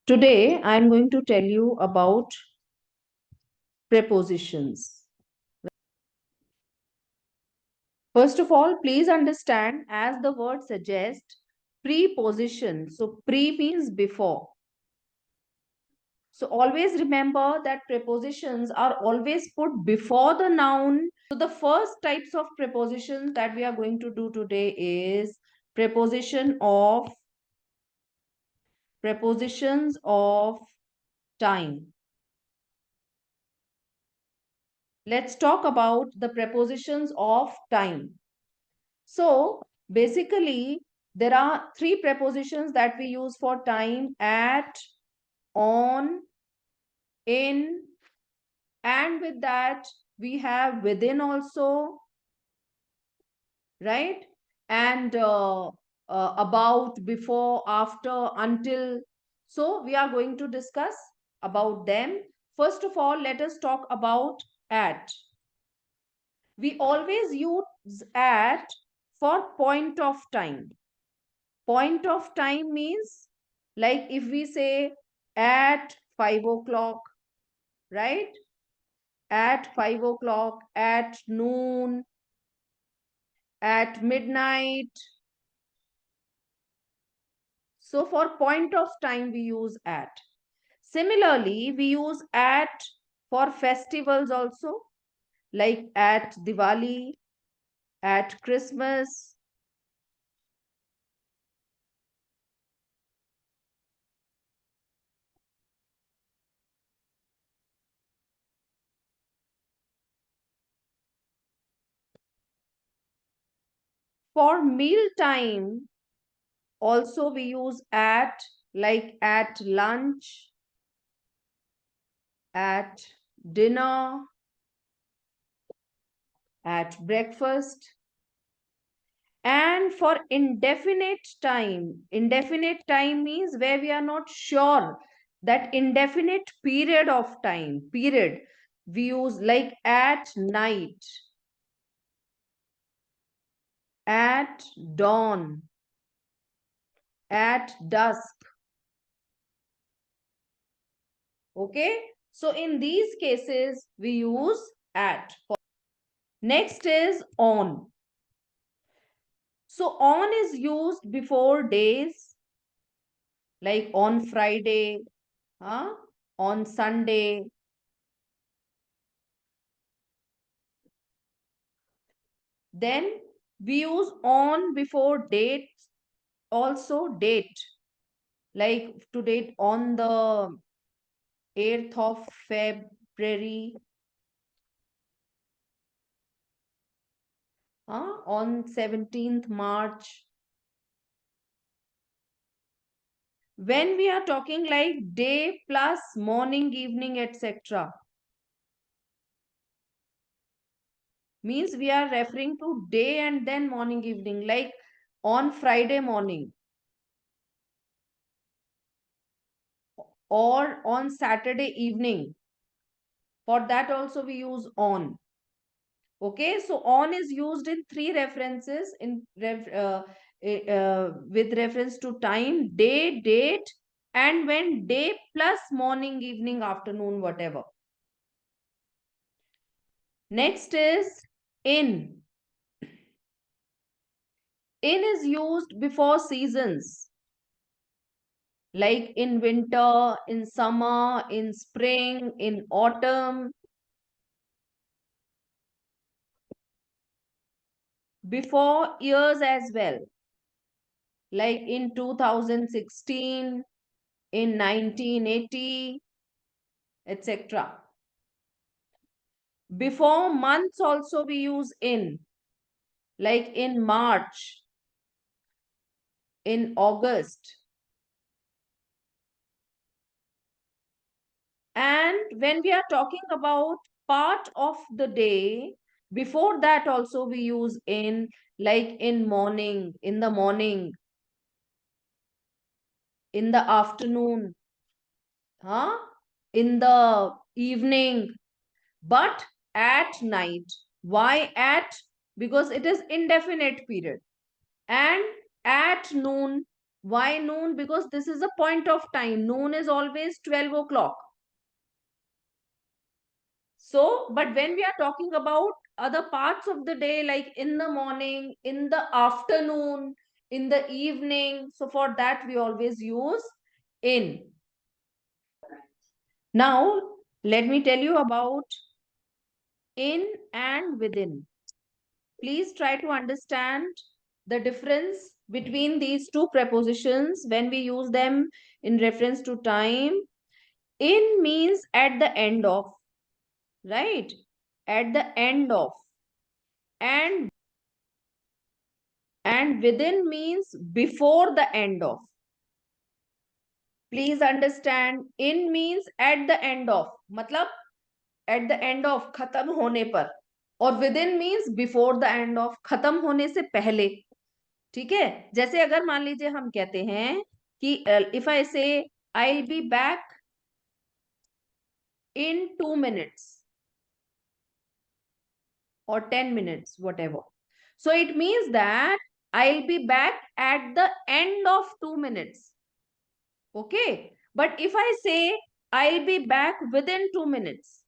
Today, I am going to tell you about prepositions. First of all, please understand, as the word suggests, preposition. So, pre means before. So, always remember that prepositions are always put before the noun. So, the first types of prepositions that we are going to do today is prepositions of time. Let's talk about the prepositions of time. So basically, there are three prepositions that we use for time: at, on, in, and with that, we have within also, right? And about, before, after, until. So we are going to discuss about them. First of all, let us talk about at. We always use at for point of time. Point of time means, like if we say at 5 o'clock, right? At 5 o'clock, at noon, at midnight. So for point of time, we use at. Similarly, we use at for festivals also, like at Diwali, at Christmas. For meal time, also we use at, like at lunch, at dinner, at breakfast. And for indefinite time means where we are not sure, that indefinite period of time, period, we use like at night, at dawn, at dusk. Okay, so in these cases we use at. Next is on. So on is used before days, like on Friday, huh? On Sunday. Then we use on before date, also date, like to date on the 8th of February, on 17th March. When we are talking like day plus morning, evening, etc., means we are referring to day and then morning, evening, like on Friday morning or on Saturday evening. For that also we use on. Okay, so on is used in three references with reference to time, day, date, and when day plus morning, evening, afternoon, whatever. Next is in. In is used before seasons, like in winter, in summer, in spring, in autumn. Before years as well, like in 2016, in 1980, etc. Before months also we use in, like in March, in August. And when we are talking about part of the day, before that also we use in, like in morning, in the morning, in the afternoon, huh? In the evening, but at night. Why at? Because it is indefinite period. And at noon. Why noon? Because this is a point of time. Noon is always 12 o'clock. So, but when we are talking about other parts of the day, like in the morning, in the afternoon, in the evening, so for that we always use in. Now, let me tell you about in and within. Please try to understand the difference between these two prepositions when we use them in reference to time. In means at the end of, right? At the end of. And within means before the end of. Please understand, in means at the end of, मतलब at the end of, खत्म होने पर. और within means before the end of, खत्म होने से पहले. ठीक है, जैसे अगर मान लीजिए हम कहते हैं कि इफ आई से I will be back in 2 minutes or 10 minutes, whatever. So it means that I'll be back at the end of 2 minutes. Okay. But if I say I'll be back within 2 minutes,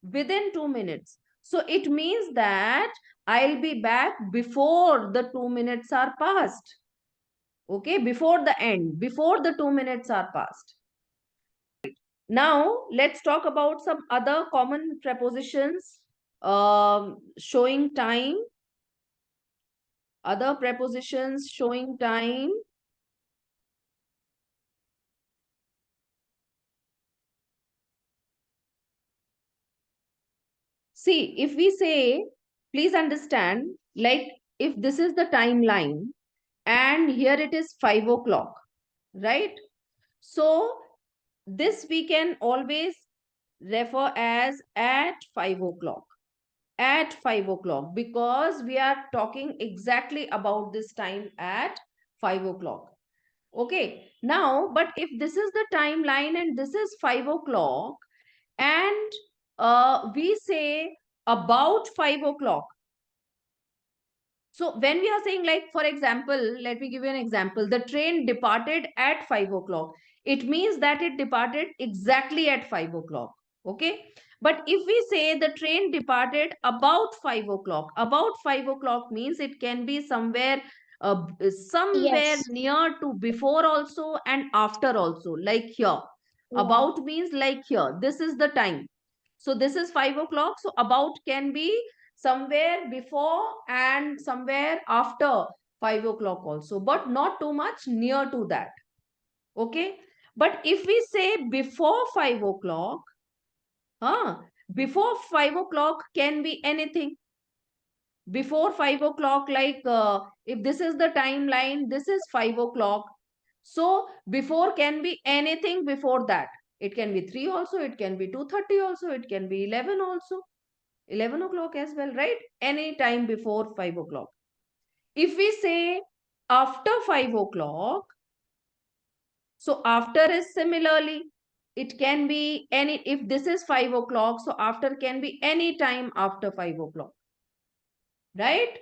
within 2 minutes, so it means that I'll be back before the 2 minutes are passed. Okay. Before the end, before the 2 minutes are passed. Now, let's talk about some other common prepositions showing time. Other prepositions showing time. See, if we say, please understand, like if this is the timeline and here it is 5 o'clock, right? So, this we can always refer as at 5 o'clock. At 5 o'clock, because we are talking exactly about this time at 5 o'clock. Okay, now, but if this is the timeline and this is 5 o'clock, and we say about 5 o'clock. So when we are saying, like, for example, let me give you an example. The train departed at 5 o'clock. It means that it departed exactly at 5 o'clock. Okay. But if we say the train departed about 5 o'clock, about 5 o'clock means it can be somewhere, somewhere Yes. near to before also and after also, like here. Yeah. About means like here. This is the time. So this is 5 o'clock. So about can be somewhere before and somewhere after 5 o'clock also, but not too much near to that. Okay. But if we say before 5 o'clock, before 5 o'clock can be anything. Before 5 o'clock, like if this is the timeline, this is 5 o'clock. So before can be anything before that. It can be 3 also, it can be 2:30 also, it can be 11 also. 11 o'clock as well, right? Any time before 5 o'clock. If we say after 5 o'clock, so after is similarly, it can be any, if this is 5 o'clock, so after can be any time after 5 o'clock, right?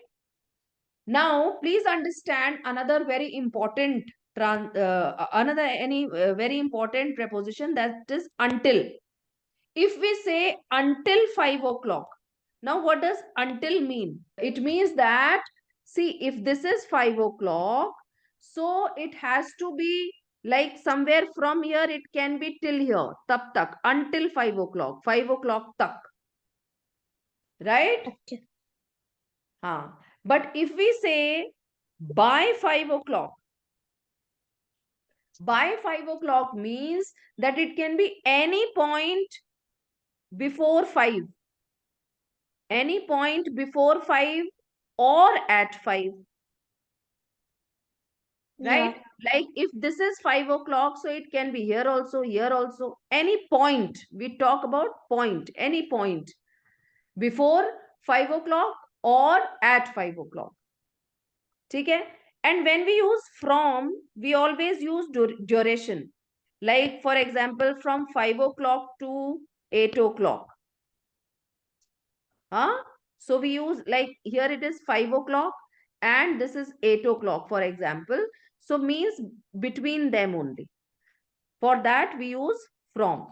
Now, please understand another very important, very important preposition, that is until. If we say until 5 o'clock, now what does until mean? It means that, see, if this is 5 o'clock, so it has to be like somewhere from here, it can be till here, tab tak, until 5 o'clock, 5 o'clock tak, right? Okay. But if we say by 5 o'clock, by 5 o'clock means that it can be any point before 5, any point before 5 or at 5, Yeah. right? Like if this is 5 o'clock, so it can be here also, any point. We talk about point, any point before 5 o'clock or at 5 o'clock. Okay? And when we use from, we always use duration. Like for example, from 5 o'clock to 8 o'clock. So we use, like here it is 5 o'clock and this is 8 o'clock, for example. So means between them only. For that we use from.